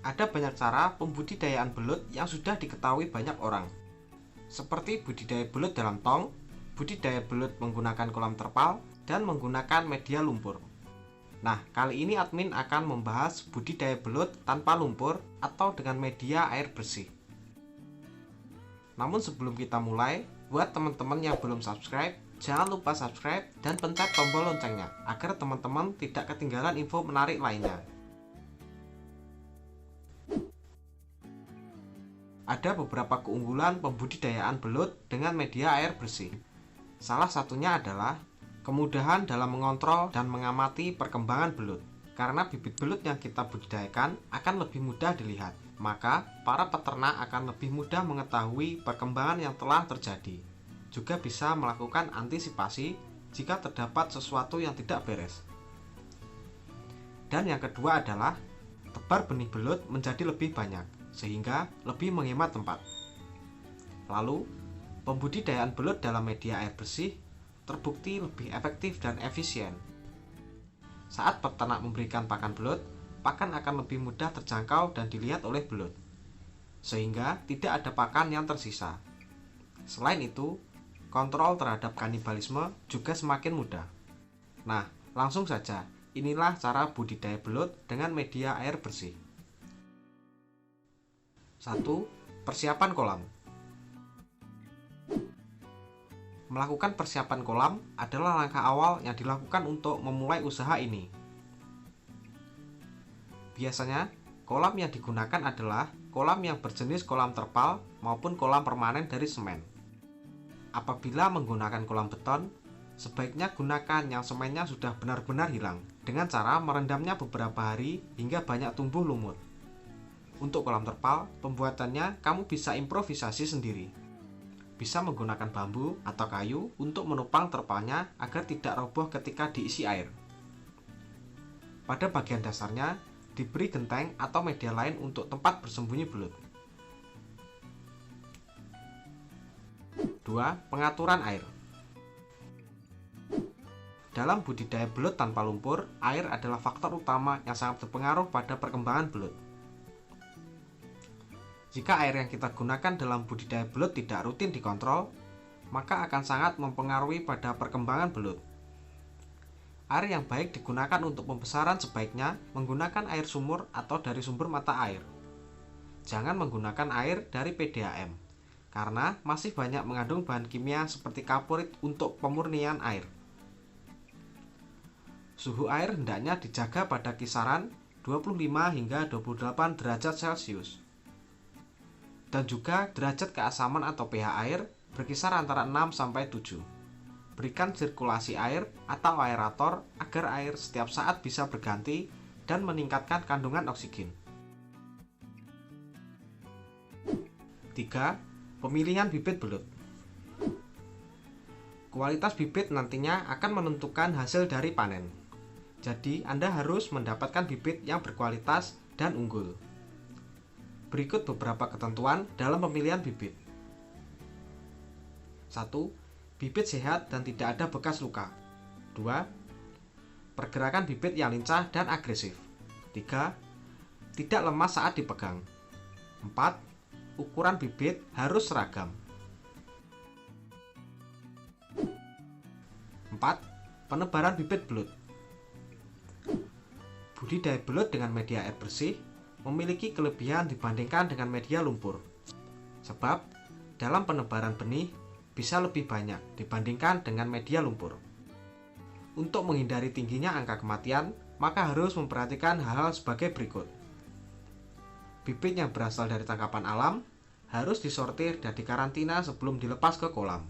Ada banyak cara pembudidayaan belut yang sudah diketahui banyak orang, seperti budidaya belut dalam tong, budidaya belut menggunakan kolam terpal, dan menggunakan media lumpur. Nah, kali ini admin akan membahas budidaya belut tanpa lumpur atau dengan media air bersih. Namun sebelum kita mulai, buat teman-teman yang belum subscribe, jangan lupa subscribe dan pencet tombol loncengnya agar teman-teman tidak ketinggalan info menarik lainnya. Ada beberapa keunggulan pembudidayaan belut dengan media air bersih. Salah satunya adalah kemudahan dalam mengontrol dan mengamati perkembangan belut. Karena bibit belut yang kita budidayakan akan lebih mudah dilihat, maka para peternak akan lebih mudah mengetahui perkembangan yang telah terjadi. Juga bisa melakukan antisipasi jika terdapat sesuatu yang tidak beres. Dan yang kedua adalah tebar benih belut menjadi lebih banyak, sehingga lebih menghemat tempat. Lalu, pembudidayaan belut dalam media air bersih terbukti lebih efektif dan efisien. Saat peternak memberikan pakan belut, pakan akan lebih mudah terjangkau dan dilihat oleh belut, sehingga tidak ada pakan yang tersisa. Selain itu, kontrol terhadap kanibalisme juga semakin mudah. Nah, langsung saja, inilah cara budidaya belut dengan media air bersih. 1. Persiapan kolam. Melakukan persiapan kolam adalah langkah awal yang dilakukan untuk memulai usaha ini. Biasanya, kolam yang digunakan adalah kolam yang berjenis kolam terpal maupun kolam permanen dari semen. Apabila menggunakan kolam beton, sebaiknya gunakan yang semennya sudah benar-benar hilang dengan cara merendamnya beberapa hari hingga banyak tumbuh lumut. Untuk kolam terpal, pembuatannya kamu bisa improvisasi sendiri. Bisa menggunakan bambu atau kayu untuk menopang terpalnya agar tidak roboh ketika diisi air. Pada bagian dasarnya, diberi genteng atau media lain untuk tempat bersembunyi belut. 2. Pengaturan air. Dalam budidaya belut tanpa lumpur, air adalah faktor utama yang sangat berpengaruh pada perkembangan belut. Jika air yang kita gunakan dalam budidaya belut tidak rutin dikontrol, maka akan sangat mempengaruhi pada perkembangan belut. Air yang baik digunakan untuk pembesaran sebaiknya menggunakan air sumur atau dari sumber mata air. Jangan menggunakan air dari PDAM, karena masih banyak mengandung bahan kimia seperti kaporit untuk pemurnian air. Suhu air hendaknya dijaga pada kisaran 25 hingga 28 derajat Celcius. Dan juga derajat keasaman atau pH air berkisar antara 6 sampai 7. Berikan sirkulasi air atau aerator agar air setiap saat bisa berganti dan meningkatkan kandungan oksigen. 3. Pemilihan bibit belut. Kualitas bibit nantinya akan menentukan hasil dari panen. Jadi, Anda harus mendapatkan bibit yang berkualitas dan unggul. Berikut beberapa ketentuan dalam pemilihan bibit. 1. Bibit sehat dan tidak ada bekas luka. 2. Pergerakan bibit yang lincah dan agresif. 3. Tidak lemas saat dipegang. 4. Ukuran bibit harus seragam. 4. Penebaran bibit belut. Budidaya belut dengan media air bersih memiliki kelebihan dibandingkan dengan media lumpur. Sebab, dalam penebaran benih bisa lebih banyak dibandingkan dengan media lumpur. Untuk menghindari tingginya angka kematian, maka harus memperhatikan hal-hal sebagai berikut. Bibit yang berasal dari tangkapan alam harus disortir dan dikarantina sebelum dilepas ke kolam.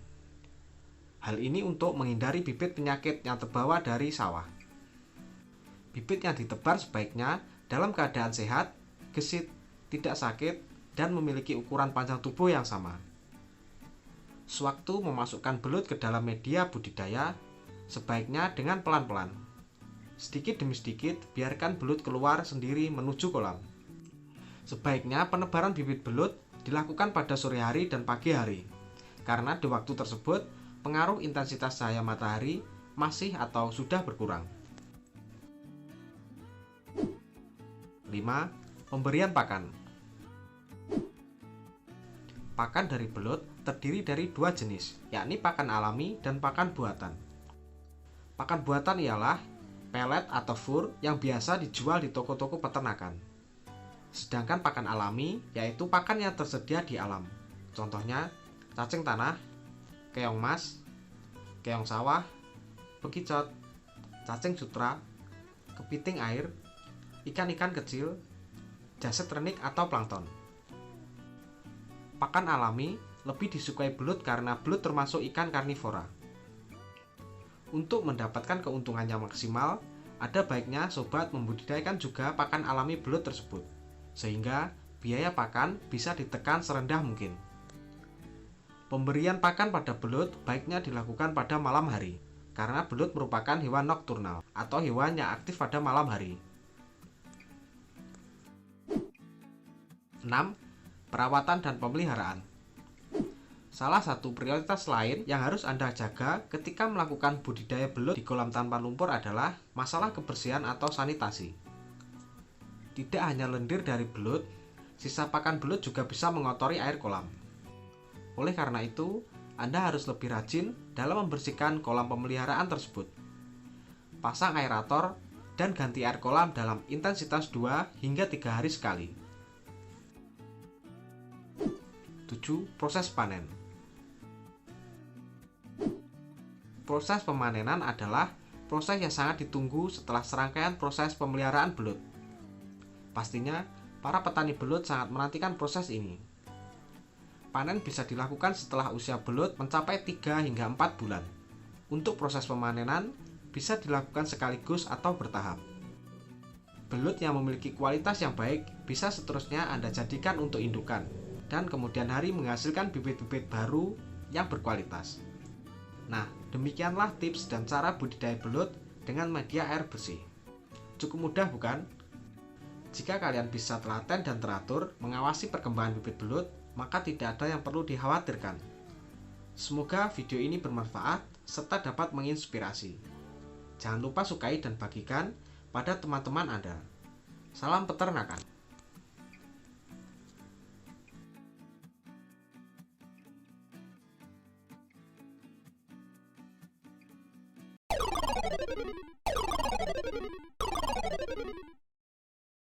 Hal ini untuk menghindari bibit penyakit yang terbawa dari sawah. Bibit yang ditebar sebaiknya dalam keadaan sehat, gesit, tidak sakit, dan memiliki ukuran panjang tubuh yang sama. Sewaktu memasukkan belut ke dalam media budidaya, sebaiknya dengan pelan-pelan. Sedikit demi sedikit, biarkan belut keluar sendiri menuju kolam. Sebaiknya penebaran bibit belut dilakukan pada sore hari dan pagi hari, karena di waktu tersebut pengaruh intensitas cahaya matahari masih atau sudah berkurang. 5. Pemberian pakan. Pakan dari belut terdiri dari dua jenis, yakni pakan alami dan pakan buatan. Pakan buatan ialah pelet atau fur yang biasa dijual di toko-toko peternakan. Sedangkan pakan alami yaitu pakan yang tersedia di alam. Contohnya cacing tanah, keong mas, keong sawah, bekicot, cacing sutra, kepiting air, ikan-ikan kecil, jasad renik atau plankton. Pakan alami lebih disukai belut karena belut termasuk ikan karnivora. Untuk mendapatkan keuntungan yang maksimal, ada baiknya sobat membudidayakan juga pakan alami belut tersebut, sehingga biaya pakan bisa ditekan serendah mungkin. Pemberian pakan pada belut baiknya dilakukan pada malam hari, karena belut merupakan hewan nokturnal atau hewan yang aktif pada malam hari. 6. Perawatan dan pemeliharaan. Salah satu prioritas lain yang harus Anda jaga ketika melakukan budidaya belut di kolam tanpa lumpur adalah masalah kebersihan atau sanitasi. Tidak hanya lendir dari belut, sisa pakan belut juga bisa mengotori air kolam. Oleh karena itu, Anda harus lebih rajin dalam membersihkan kolam pemeliharaan tersebut. Pasang aerator dan ganti air kolam dalam intensitas 2 hingga 3 hari sekali. 7. Proses panen. Proses pemanenan adalah proses yang sangat ditunggu setelah serangkaian proses pemeliharaan belut. Pastinya, para petani belut sangat menantikan proses ini. Panen bisa dilakukan setelah usia belut mencapai 3 hingga 4 bulan. Untuk proses pemanenan bisa dilakukan sekaligus atau bertahap. Belut yang memiliki kualitas yang baik bisa seterusnya Anda jadikan untuk indukan, dan kemudian hari menghasilkan bibit-bibit baru yang berkualitas. Nah, demikianlah tips dan cara budidaya belut dengan media air bersih. Cukup mudah bukan? Jika kalian bisa telaten dan teratur mengawasi perkembangan bibit belut, maka tidak ada yang perlu dikhawatirkan. Semoga video ini bermanfaat serta dapat menginspirasi. Jangan lupa sukai dan bagikan pada teman-teman Anda. Salam peternakan.